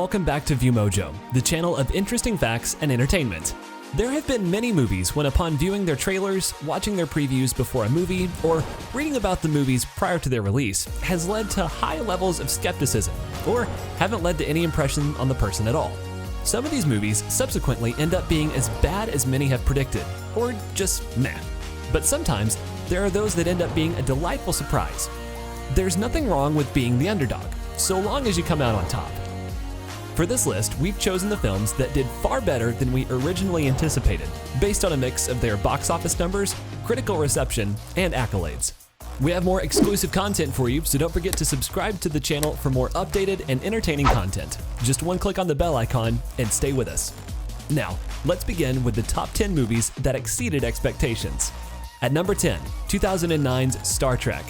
welcome back to ViewMojo, the channel of interesting facts and entertainment. There have been many movies when upon viewing their trailers, watching their previews before a movie, or reading about the movies prior to their release has led to high levels of skepticism, or haven't led to any impression on the person at all. Some of these movies subsequently end up being as bad as many have predicted, or just meh. But sometimes there are those that end up being a delightful surprise. There's nothing wrong with being the underdog, so long as you come out on top. For this list, we've chosen the films that did far better than we originally anticipated, based on a mix of their box office numbers, critical reception, and accolades. We have more exclusive content for you, so don't forget to subscribe to the channel for more updated and entertaining content. Just one click on the bell icon and stay with us. Now, let's begin with the top 10 movies that exceeded expectations. At number 10, 2009's Star Trek.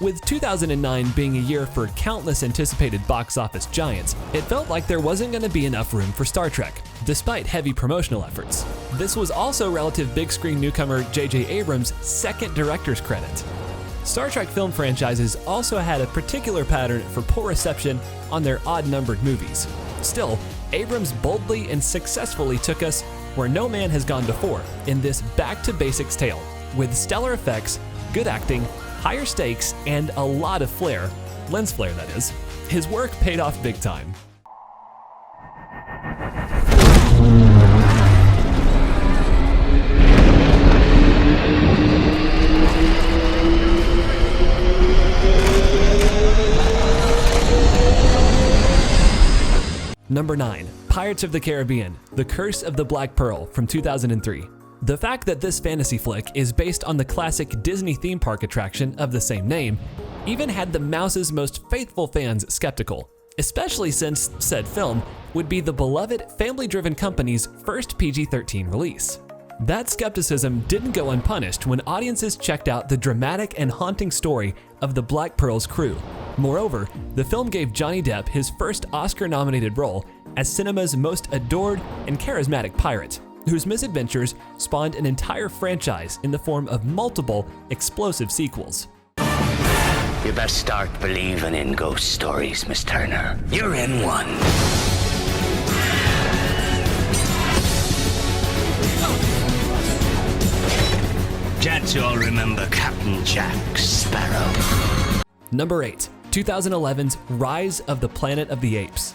With 2009 being a year for countless anticipated box office giants, it felt like there wasn't going to be enough room for Star Trek, despite heavy promotional efforts. This was also relative big screen newcomer J.J. Abrams' second director's credit. Star Trek film franchises also had a particular pattern for poor reception on their odd-numbered movies. Still, Abrams boldly and successfully took us where no man has gone before in this back-to-basics tale, with stellar effects, good acting, higher stakes, and a lot of flair, lens flare that is. His work paid off big time. Number 9, Pirates of the Caribbean: The Curse of the Black Pearl from 2003. The fact that this fantasy flick is based on the classic Disney theme park attraction of the same name even had the mouse's most faithful fans skeptical, especially since said film would be the beloved family-driven company's first PG-13 release. That skepticism didn't go unpunished when audiences checked out the dramatic and haunting story of the Black Pearl's crew. Moreover, the film gave Johnny Depp his first Oscar-nominated role as cinema's most adored and charismatic pirate, whose misadventures spawned an entire franchise in the form of multiple explosive sequels. You best start believing in ghost stories, Miss Turner. You're in one. Gents, you all remember Captain Jack Sparrow. Number 8, 2011's Rise of the Planet of the Apes.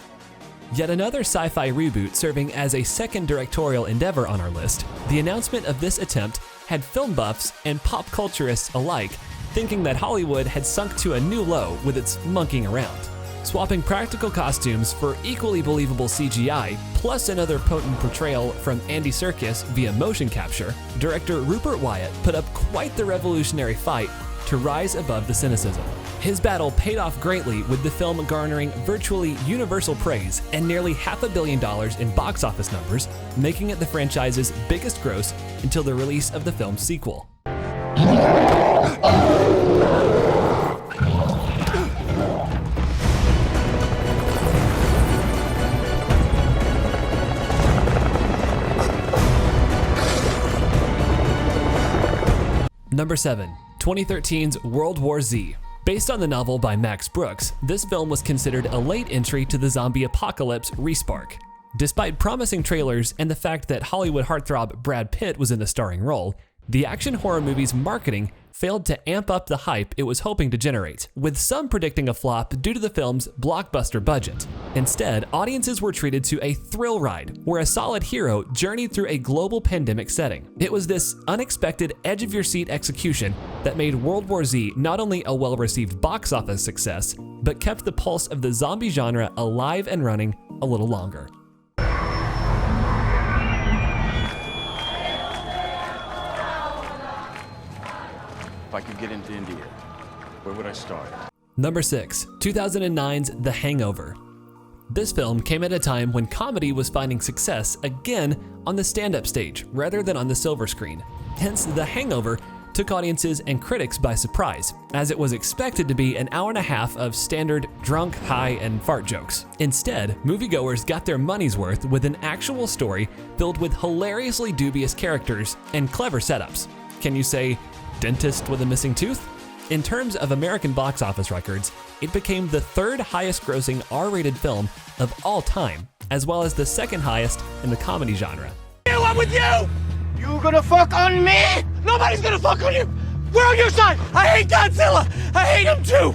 Yet another sci-fi reboot serving as a second directorial endeavor on our list, the announcement of this attempt had film buffs and pop culturists alike thinking that Hollywood had sunk to a new low with its monkeying around. Swapping practical costumes for equally believable CGI, plus another potent portrayal from Andy Serkis via motion capture, director Rupert Wyatt put up quite the revolutionary fight to rise above the cynicism. His battle paid off greatly, with the film garnering virtually universal praise and nearly $500 million in box office numbers, making it the franchise's biggest gross until the release of the film's sequel. Number 7, 2013's World War Z. Based on the novel by Max Brooks, this film was considered a late entry to the zombie apocalypse re-spark. Despite promising trailers and the fact that Hollywood heartthrob Brad Pitt was in the starring role, the action horror movie's marketing failed to amp up the hype it was hoping to generate, with some predicting a flop due to the film's blockbuster budget. Instead, audiences were treated to a thrill ride where a solid hero journeyed through a global pandemic setting. It was this unexpected edge-of-your-seat execution that made World War Z not only a well-received box office success, but kept the pulse of the zombie genre alive and running a little longer. If I could get into India, where would I start? Number 6, 2009's The Hangover. This film came at a time when comedy was finding success again on the stand-up stage rather than on the silver screen. Hence, The Hangover took audiences and critics by surprise, as it was expected to be an hour and a half of standard drunk, high, and fart jokes. Instead, moviegoers got their money's worth with an actual story filled with hilariously dubious characters and clever setups. Can you say dentist with a missing tooth? In terms of American box office records, it became the third highest grossing R-rated film of all time, as well as the second highest in the comedy genre. I'm with you! You gonna fuck on me? Nobody's gonna fuck on you! We're on your side! I hate Godzilla! I hate him too!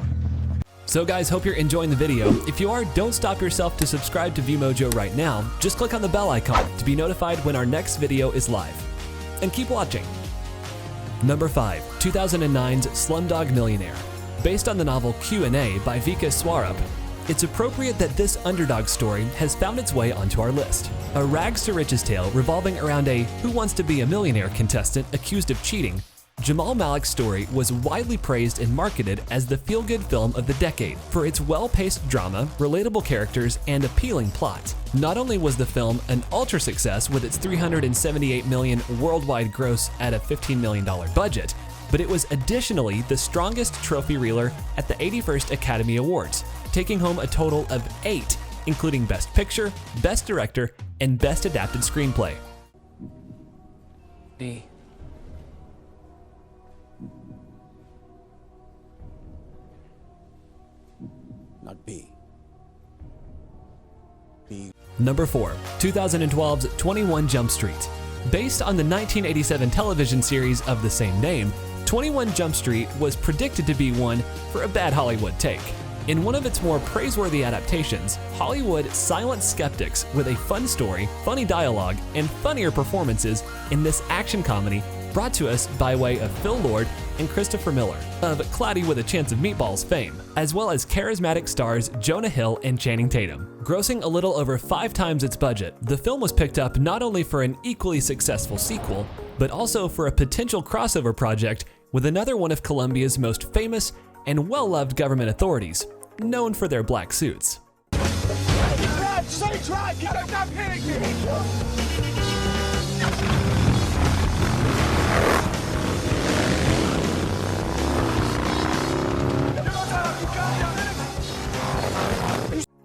So guys, hope you're enjoying the video. If you are, don't stop yourself to subscribe to ViewMojo right now. Just click on the bell icon to be notified when our next video is live. And keep watching. Number 5, 2009's Slumdog Millionaire. Based on the novel Q&A by Vika Swarup, it's appropriate that this underdog story has found its way onto our list. A rags to riches tale revolving around a Who Wants to Be a Millionaire contestant accused of cheating, Jamal Malik's story was widely praised and marketed as the feel-good film of the decade for its well-paced drama, relatable characters, and appealing plot. Not only was the film an ultra success with its $378 million worldwide gross at a $15 million budget, but it was additionally the strongest trophy reeler at the 81st Academy Awards, taking home a total of 8, including Best Picture, Best Director, and Best Adapted Screenplay. B. Not B. B. Number 4, 2012's 21 Jump Street. Based on the 1987 television series of the same name, 21 Jump Street was predicted to be one for a bad Hollywood take. In one of its more praiseworthy adaptations, Hollywood silenced skeptics with a fun story, funny dialogue, and funnier performances in this action comedy brought to us by way of Phil Lord and Christopher Miller of Cloudy with a Chance of Meatballs fame, as well as charismatic stars Jonah Hill and Channing Tatum. Grossing a little over 5 times its budget, the film was picked up not only for an equally successful sequel, but also for a potential crossover project with another one of Colombia's most famous and well-loved government authorities, known for their black suits.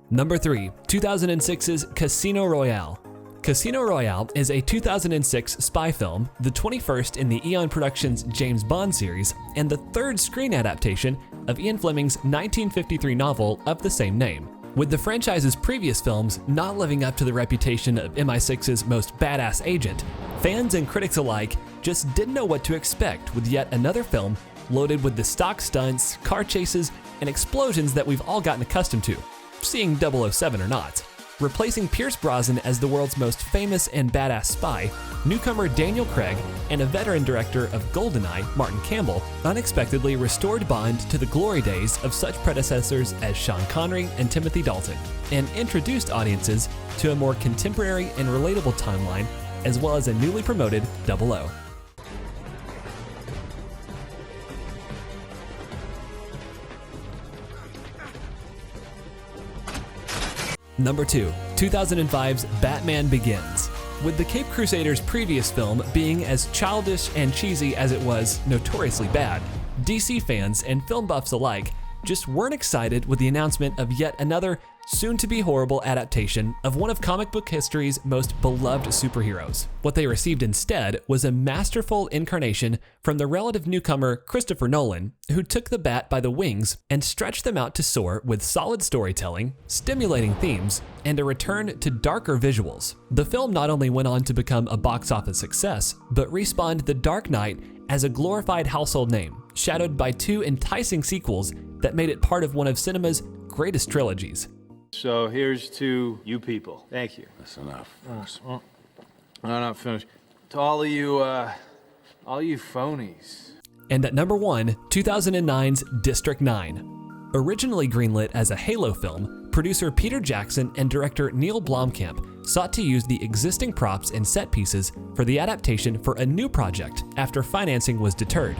Number 3, 2006's Casino Royale. Casino Royale is a 2006 spy film, the 21st in the Eon Productions James Bond series, and the 3rd screen adaptation of Ian Fleming's 1953 novel of the same name. With the franchise's previous films not living up to the reputation of MI6's most badass agent, fans and critics alike just didn't know what to expect with yet another film loaded with the stock stunts, car chases, and explosions that we've all gotten accustomed to, seeing 007 or not. Replacing Pierce Brosnan as the world's most famous and badass spy, newcomer Daniel Craig and a veteran director of GoldenEye, Martin Campbell, unexpectedly restored Bond to the glory days of such predecessors as Sean Connery and Timothy Dalton, and introduced audiences to a more contemporary and relatable timeline, as well as a newly promoted 00. Number 2, 2005's Batman Begins. With the Cape Crusaders' previous film being as childish and cheesy as it was notoriously bad, DC fans and film buffs alike just weren't excited with the announcement of yet another soon-to-be horrible adaptation of one of comic book history's most beloved superheroes. What they received instead was a masterful incarnation from the relative newcomer Christopher Nolan, who took the bat by the wings and stretched them out to soar with solid storytelling, stimulating themes, and a return to darker visuals. The film not only went on to become a box office success, but respawned The Dark Knight as a glorified household name, shadowed by 2 enticing sequels that made it part of one of cinema's greatest trilogies. So here's to you people. Thank you. That's enough. Well, I'm not finished. To all you phonies. And at number 1, 2009's District 9. Originally greenlit as a Halo film, producer Peter Jackson and director Neil Blomkamp sought to use the existing props and set pieces for the adaptation for a new project after financing was deterred.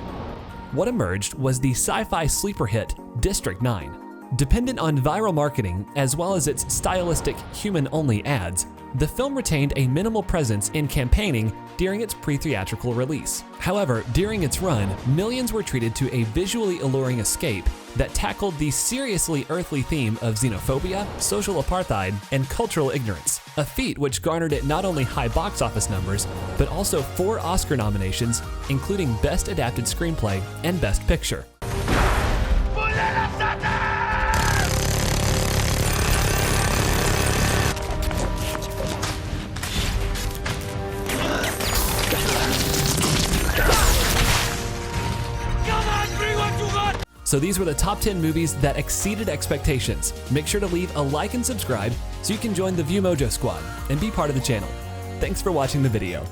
What emerged was the sci-fi sleeper hit District 9. Dependent on viral marketing as well as its stylistic human-only ads, the film retained a minimal presence in campaigning during its pre-theatrical release. However, during its run, millions were treated to a visually alluring escape that tackled the seriously earthly theme of xenophobia, social apartheid, and cultural ignorance, a feat which garnered it not only high box office numbers, but also 4 Oscar nominations, including Best Adapted Screenplay and Best Picture. So these were the top 10 movies that exceeded expectations. Make sure to leave a like and subscribe so you can join the ViewMojo squad and be part of the channel. Thanks for watching the video.